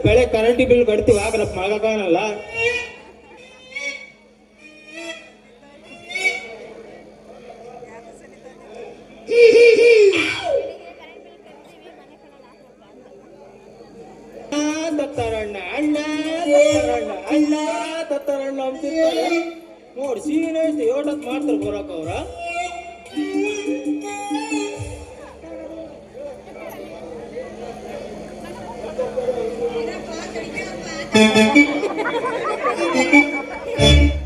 ಬೆಳೆ current bill ಕಟ್ತೀವಿ ಆಗ್ರಪ್ಪ ಆಗಲ್ಲ. ತತ್ತಾರಣ್ಣ ಅಣ್ಣ ತತ್ತಾರಣ್ಣ ಅಣ್ಣ ತತ್ತಾರಣ್ಣ ಅಂತಿರ್ತಾರೆ ನೋಡಿ. ಸೀನ್ ಐತಿ ಯೋಟತ್ ಮಾಡ್ತಾರೆ ಬರೋಕ ಅವ್ರ.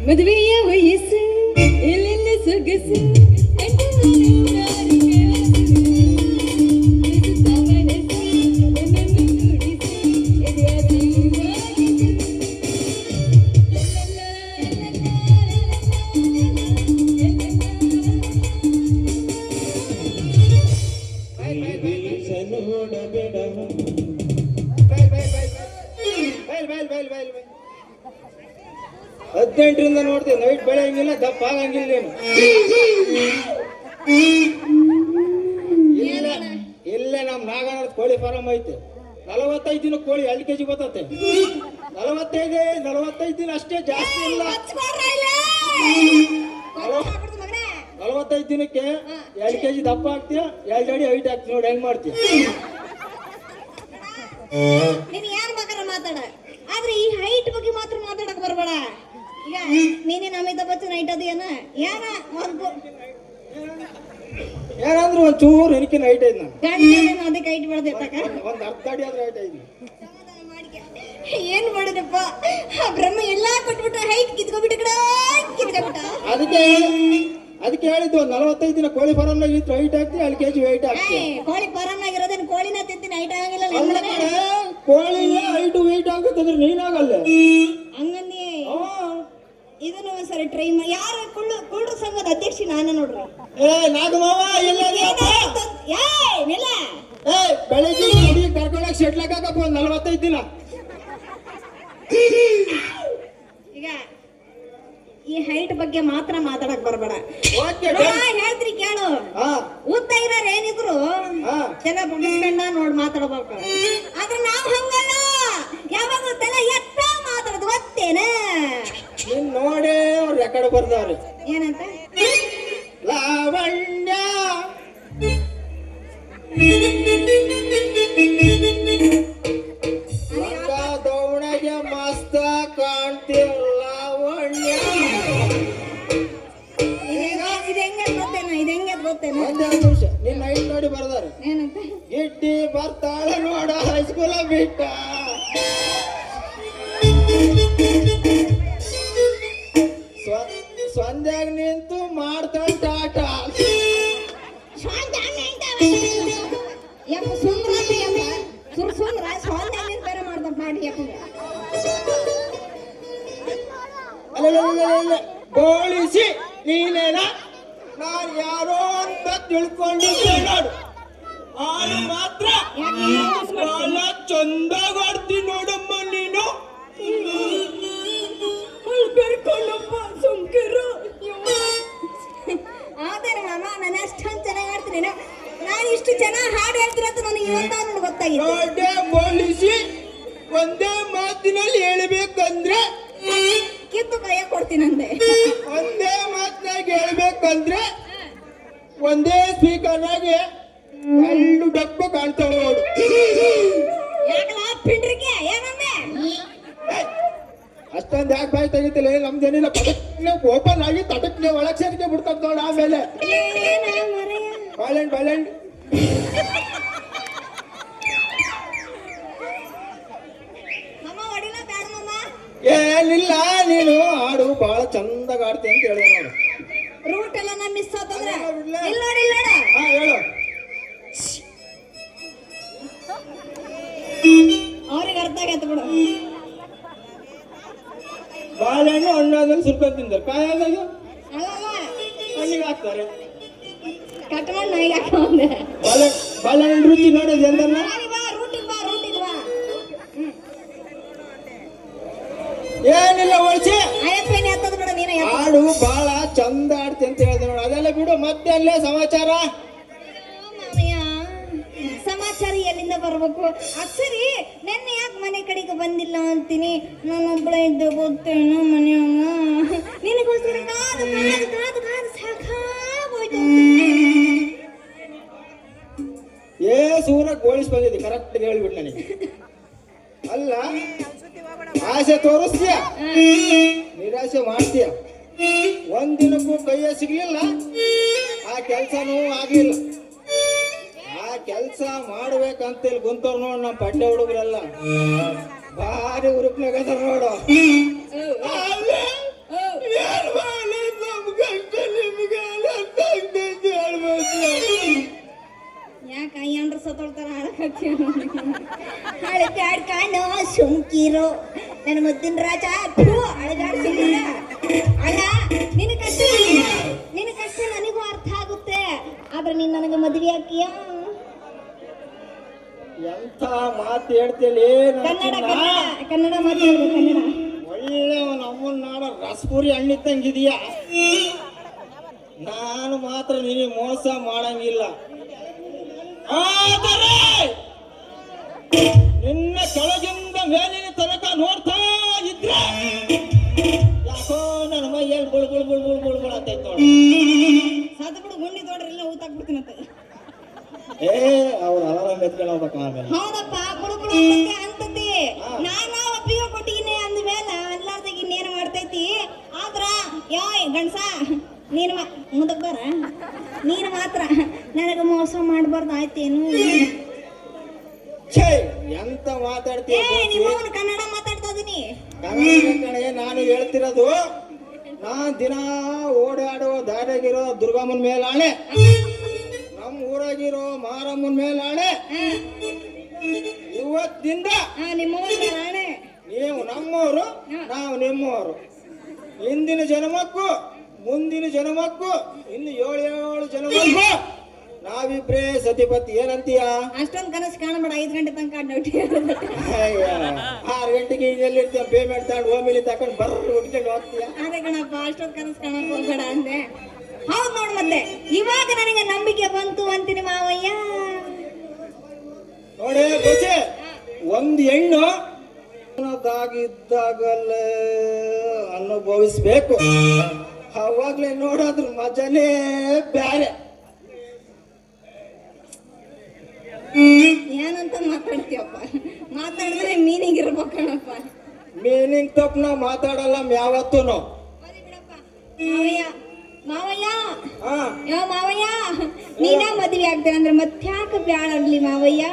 ಮದುವೆಯ ವಯಸ್ಸು ಎಲ್ಲೆಲ್ಲ ಸೊಗಸು ಹದಿನೆಂಟರಿಂದ ನೋಡ್ತೀವಿ. ನೈಟ್ ಬೆಳೆಯಂಗಿಲ್ಲ, ದಪ್ಪ ಆಗಂಗಿಲ್ಲ. ನೀನು ಇಲ್ಲೇ ನಮ್ ನಾಗನ ಕೋಳಿ ಫಾರಂ ಐತೆ. 45 ದಿನ ಕೋಳಿ 2 kg ಬರ್ತತೆ. 45 ದಿನ ಅಷ್ಟೇ, ಜಾಸ್ತಿ ಇಲ್ಲ. 45 ದಿನಕ್ಕೆ 2 kg ದಪ್ಪ ಆಗ್ತೀಯ, 2 ಅಡಿ ಹೈಟ್ ಆಗ್ತೀಯ. ನೋಡಿ ಹೆಂಗ್ ಮಾಡ್ತೀಯ. ನೀನ್ ಯಾರ ಬೇಕಾದ್ರೆ ಮಾತಾಡ, ಆದ್ರೆ ಈ ಹೈಟ್ ಬಗ್ಗೆ ಮಾತ್ರ ಮಾತಾಡಕ್ ಬರ್ಬೇಡ. ಈಗ ನೀನೇನು ಅಮಿತಾಬ್ ಬಚ್ಚನ್ ಹೈಟ್ ಅದೇನ ಯಾರ ಒಂದು ಏನಂದ್ರೆ ಒಂದ್ ಚೂರು ಎನಕಿನ ಹೈಟ್ ಐದ್ ನಾನು. ಗಂಟೆ ಅದಕ್ಕೆ ಹೈಟ್ ಬೆಳೆದೈತಕ. ಒಂದ್ ಅರ್ಧ ಅಡಿ ಆದ್ರೆ ಹೈಟ್ ಐದು. ಏನ್ ಮಾಡಿದಪ್ಪ, ಆ ಬ್ರಹ್ಮ ಎಲ್ಲಾ ಕೊಟ್ಬಿಟ್ಟ, ಹೈಟ್ ಕಿತ್ಕೊಬಿಟ್ಟ ಕಡ ಕಿತ್ಕೊಬಿಟ್ಟ. ಅದಕ್ಕೆ ಹೇಳಿದ್ದು 45 ದಿನ ಕೋಳಿ ಫಾರಮ್ನಾಗ ಇತ್ತು ಹೈಟ್ ಆಗ್ತಿ, 2 kg ವೆಯ್ಟ್ ಆಗ್ತಿ. ಕೋಳಿ ಫಾರಮ್ನಾಗಿರೋದೇನು ಕೋಳಿನ ತಿಂತೀನಿ ಹೈಟ್ ಆಗಂಗಿಲ್ಲ. ಕೋಳಿನ ಹೈಟ್ ವೆಯ್ಟ್ ಆಗುತ್ತಂದ್ರೆ ನೀನಾಗಲ್ಲ ಹಂಗಂದಿ. ಇದನ್ನು ಒಂದ್ಸರಿ ಟ್ರೈ ಮಾಡಿ. ಯಾರು ಕುಳ್ರ ಸಂಘದ ಅಧ್ಯಕ್ಷ ನಾನು ನೋಡ್ರಿ. ನಾಗಮಾವ ಬೆಳಿಗ್ಗೆ ಹುಡುಗಿ ಕರ್ಕೊಂಡೋಗಿ ಶೆಟ್ಲಾಕ್ ಹಾಕಪ್ಪ 45 ದಿನ. ಈಗ ಈ ಹೈಟ್ ಬಗ್ಗೆ ಮಾತ್ರ ಮಾತಾಡಕ್ ಬರ್ಬೇಡ. ಹೇಳ್ತ್ರಿ ಕೇಳು, ಉದ್ದ ಇರೋರು ಏನಿದ್ರು ತಲೆ ಬಗ್ಗಿಸ್ಕೊಂಡ ನೋಡ್ ಮಾತಾಡ್ಬೇಕು. ಆದ್ರೆ ನಾವ್ ಹಂಗಲ್ಲ, ಯಾವಾಗ ತಲೆ ಎತ್ತ ಮಾತಾಡೋದು ಗೊತ್ತೇನ. ನೀನ್ ನೋಡಿ ಅವ್ರು ರೆಕಾರ್ಡ್ ಬರ್ದವ್ರಿ. ಏನಂತ ಲಾವಣ್ಯ ದೌಣಗೆ ಮಸ್ತ ಕಾಣ್ತೀವ ಲಾವಣ್ಯ. ಇದು ಹೆಂಗ ಗೊತ್ತೇನ. ಒಂದೆರಡು ನಿಮಿಷ ನಿನ್ನ ಹೈಟ್ ನೋಡಿ ಬರ್ದಾರೆ. ಏನಂತ ಗಿಡ್ಡಿ ಬರ್ತಾಳ ನೋಡ ಹೈಸ್ಕೂಲ ಬಿಟ್ಟ. ಸಂಧ್ಯಾಗ ನಿಂತು ಮಾಡ್ತಾಳ ಟಾಟ. ಬೋಳಿಸಿ ನೀನೇನ ನಾನ್ ಯಾರೋ ಅಂತ ತಿಳ್ಕೊಂಡಿದ್ದೆ ನೋಡು. ಆಳು ಮಾತ್ರ ಬಹಳ ಚಂದಾಗ ಆಡ್ತೀನಿ ನೋಡಮ್ಮ ನೀನು. ಬೆಳ್ಕೊಳ್ಳಪ್ಪ ಸುಮ್ಕಿರು. ಆದರೆ ಮಾಮ ನಾನು ಅಷ್ಟೊಂದು ಚೆನ್ನಾಗಿ ಆಡ್ತೀನಿ. ನಾನು ಇಷ್ಟು ಚೆನ್ನಾಗಿ ಹಾಡು ಹೇಳ್ತಿರೋದು ನನಗೆ ಇವತ್ತು ಗೊತ್ತಾಗಿದೆ. ಬೋಳಿಸಿ ಒಂದೇ ಮಾತಿನಲ್ಲಿ ಹೇಳ್ಬೇಕಂದ್ರೆ ಕಿತ್ತು ಕೈಯ ಕೊಡ್ತೀನಂತೆ. ಒಂದೇ ಮಾತಿನಾಗ ಹೇಳ್ಬೇಕಂದ್ರೆ ಒಂದೇ ಸ್ಪೀಕರ್ನಾಗೆ 2 ಡಬ್ಬ ಕಾಣ್ತಾವ ನೋಡು. ಯಾಕಲ್ಲ ಪಿಂಡ್ರಿಗೆ ಏನಂದೆ ಅಷ್ಟೊಂದು ಯಾಕೆ ಬಾಯಿ ತೆಗಿತಿಲ್ಲ. ನಮ್ದೇನಿಲ್ಲ, ಪಟಕ್ನೆ ಓಪನ್ ಆಗಿ ತಟಕ್ನೆ ಒಳಗ್ ಸೇರಿಕೆ ಬಿಡ್ತದ ನೋಡು. ಆಮೇಲೆ ಬಾಳೆಹಣ್ಣು ಏನಿಲ್ಲ, ನೀನು ಹಾಡು ಬಹಳ ಚಂದಾಗ ಆಡ್ತಿ ಅಂತ ಹೇಳಿದೆ ನೋಡು. ರೂಟ್ ಎಲ್ಲ ನಾ ಮಿಸ್ ಆತಂದ್ರೆ ಹೇಳು. ಅವ್ರಿಗೆ ಅರ್ಥ ಆಗತ್ತೆ ಬಿಡು. ಬಾಳೆಹಣ್ಣು ಹಣ್ಣಾದ್ಮೇಲೆ ಸುರ್ಕೊಂಡು ತಿಂತಾರೆ, ಕಾಯಾದಾಗ ಅಲ್ಲಲ್ಲ ಹಣ್ಣಿಗೆ ಹಾಕ್ತಾರೆ. ಕಟ್ ಮಾಡಿ ನಾಯಿಗೆ ಹಾಕೊಂಡೆ. ಬಾಳೆಹಣ್ಣು ರುಚಿ ನೋಡೋದು ಎಂದಲ್ಲ. ರೂಟಿಗೆ ಬಾ. ಏನಿಲ್ಲ ಒಳಚೆ ಅಯ್ಯಪ್ಪನೇ ಹತ್ತದ ಬಿಡ. ನೀನ ಹಾಡು ಬಹಳ ಚಂದ ಆಡ್ತಿ ಅಂತ ಹೇಳಿದೆ ನೋಡು. ಅದೆಲ್ಲ ಬಿಡು, ಮತ್ತೆ ಅಲ್ಲೇ ಸಮಾಚಾರ. ಸಮಾಚಾರ ಎಲ್ಲಿಂದ ಬರ್ಬೇಕು? ಸರಿ, ನೆನ್ನೆ ಯಾಕೆ ಮನೆ ಕಡೆಗೆ ಬಂದಿಲ್ಲ ಅಂತೀನಿ. ನಾನೊಬ್ಬಳ ಇದ್ದೆ ಗೊತ್ತೇನು ಮನೆಯವ. ನಿನಗೋಸ್ಕರ ಕಾದು ಸಾಕಾಗೋಯ್ತು. ಸೂರ ಗೋಳಿಸ್ ಬಂದಿದ್ದೆ, ಕರೆಕ್ಟ್ ಹೇಳ್ಬಿಟ್ಟು ನನಗೆ. ಅಲ್ಲ, ಆಸೆ ತೋರಿಸ್ತೀಯ, ನಿರಾಸೆ ಮಾಡ್ತೀಯ. ಒಂದಿನಕ್ಕೂ ಕೈಯ ಸಿಗ್ಲಿಲ್ಲ, ಆ ಕೆಲಸನೂ ಆಗ್ಲಿಲ್ಲ. ಆ ಕೆಲಸ ಮಾಡ್ಬೇಕಂತೇಳಿ ಕುಂತವ್ರು ನೋಡು ನಮ್ಮ ಪಡ್ಡೆ ಹುಡುಗರೆಲ್ಲ. ಭಾರಿ ಉರುಪ್ನಾಗದ ನೋಡು. ಯಾಕೆ ಅಯ್ಯಂಡ್ರ ಸತ್ತೋಳ್ತಾರ ಅಳಗಾಡ್ಕಾಣೋ ಸುಮ್ಕಿರೋ ನನ್ನ ಮುದ್ದಿನ ರಾಜ. ಅಳಗಾಡ್ಸಿಲ್ಲ ಅಲ್ಲ, ನಿನ್ನ ಕಷ್ಟ ನನಗೂ ಅರ್ಥ ಆಗುತ್ತೆ. ಆದ್ರೆ ನೀನ್ ನನಗೆ ಮದುವೆ ಹಾಕಿಯ. ಎಂತ ಮಾತು ಹೇಳ್ತೇಳಿ. ಕನ್ನಡ ಮಾತಾಡ್ಬೇಕು. ಕನ್ನಡ ಒಳ್ಳೆ ನಮ್ಮನ್ನ ನಾಡ ರಸಪುರಿ ಹಣ್ಣಿದ್ದಂಗಿದೀಯ. ನಾನು ಮಾತ್ರ ನಿನಗೆ ಮೋಸ ಮಾಡಂಗಿಲ್ಲ. ಆದರೆ ನಿನ್ನ ಕೆಳಗಿಂದ ಮೇಲಿನ ತನಕ ನೋಡ್ತಾ ಇದ್ರೆ ಯಾಕೋ ನನ್ನ ಮೈಯಲ್ಲಿ ಬುಳ್ ಅಂತೈತ್ ನೋಡಿ. ಮತ್ತ ಬಿಡು ಗುಂಡಿ ತೋಡ್ರಿ ಇಲ್ಲ ಊತಾಕ್ಬಿಡ್ತೀನಂತ. ಏ ಅವ್ರ ಅಲಾರಾಮ್ ಎತ್ಕೊಂಡು ಹೋಗ್ಬೇಕು ಆಮೇಲೆ. ಹೌದಪ್ಪ ಬುಡು ಅಂತತಿ. ನಾನು ಒಪ್ಪಿಗೆ ಕೊಟ್ಟಿನಿ ಅಂದ ಮೇಲೆ ಅಲ್ಲಾರ್ದಾಗ ಇನ್ನೇನು ಮಾಡ್ತೈತಿ. ಆದ್ರ ಯಾಯ್ ಗಂಡ್ಸ ನೀನು ಮುಂದಕ್ಕೆ ಬರ, ನೀನು ಮಾತ್ರ ನನಗೆ ಮೋಸ ಮಾಡಬಾರ್ದು ಆಯ್ತೇನು? ಛೇ ಎಂತ ಮಾತಾಡ್ತೀಯ? ನಿಮ್ಮವನು ಕನ್ನಡ ಮಾತಾಡ್ತಾ ಇದೀನಿ. ಕನ್ನಡ ನಾನು ಹೇಳ್ತಿರೋದು. ನಾನ್ ದಿನ ಓಡಾಡೋ ದಾರಿಯಾಗಿರೋ ದುರ್ಗಮ್ಮನ ಮೇಲೆ ಆಣೆ, ನಮ್ಮ ಊರಾಗಿರೋ ಮಾರಮ್ಮನ ಮೇಲೆ ಆಣೆ, ಇವತ್ತಿಂದ ನೀವು ನಮ್ಮವರು ನಾವು ನಿಮ್ಮವರು. ಹಿಂದಿನ ಜನ್ಮಕ್ಕೂ ಮುಂದಿನ ಜನ್ಮಕ್ಕೂ ಇನ್ನು 7 ಜನ್ಮಕ್ಕೂ ನಾವಿಬ್ರೇ ಸತಿಪತಿ. ಏನಂತೀಯ? ಅಷ್ಟೊಂದು ಕನಸು ಕಾಣಬೇಡ. 5 ಗಂಟೆ ತನಕ ಡ್ಯೂಟಿ. 6 ಗಂಟೆಗೆ ಎಲ್ಲಿರ್ತೀಯ? ಪೇಮೆಂಟ್ ತಗೊಂಡು ಹೋಮಿಲಿ ತಕೊಂಡು ಬರ್ರು ಹುಡ್ಕೊಂಡು ಹೋಗ್ತೀಯ. ಅದೇ ಕಣಪ್ಪ, ಅಷ್ಟೊಂದು ಕನಸು ಕಾಣಕ್ ಹೋಗ್ಬೇಡ ಅಂದೆ. ಹೌದು ನೋಡ್, ಮತ್ತೆ ಇವಾಗ ನನಗೆ ನಂಬಿಕೆ ಬಂತು ಅಂತೀನಿ ಮಾವಯ್ಯ. ನೋಡಿ ಬಚ್ಚೆ, ಒಂದು ಹೆಣ್ಣು ಇದ್ದಾಗಲೇ ಅನುಭವಿಸ್ಬೇಕು. ಅವಾಗ್ಲೇ ನೋಡೋದ್ರ ಮಜಾನೇ ಬ್ಯಾರೆ. ಏನಂತ ಮಾತಾಡ್ತೀವಪ್ಪ? ಮಾತಾಡಿದ್ರೆ ಮೀನಿಂಗ್ ಇರ್ಬೇಕಣಪ್ಪ. ಮೀನಿಂಗ್ ತಪ್ಪು ನಾವು ಮಾತಾಡಲ್ಲ ಯಾವತ್ತೂ. ಮಾವಯ್ಯ ಮಾವಯ್ಯ ಯೋ ಮಾವಯ್ಯ, ನೀನ ಮದ್ವೆ ಆಗ್ತೇನೆ ಅಂದ್ರೆ ಮತ್ತ್ಯಾಕ ಬ್ಯಾಡಲ್ಲಿ ಮಾವಯ್ಯ?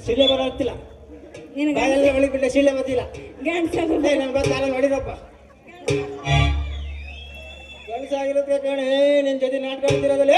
ಶಿಲೆ ಬರೋತ್ತಿಲ್ಲ ನಿನ್ ಬಾಯಲ್ಲಿ ಒಳಗೆ ಬಿಟ್ಟೆ ಶಿಲೆ ಬತ್ತಿಲ್ಲ ಗಂಡಸರು ನನ್ ಬಂದು ಕಾಲ ನೋಡಿರಪ್ಪ ಗಂಡಸಾಗಿರುತ್ತೆ ಕಣೆ ನಿನ್ ಜೊತೆ ನಾಟಕ ಆಡ್ತಿರೋದಲ್ಲ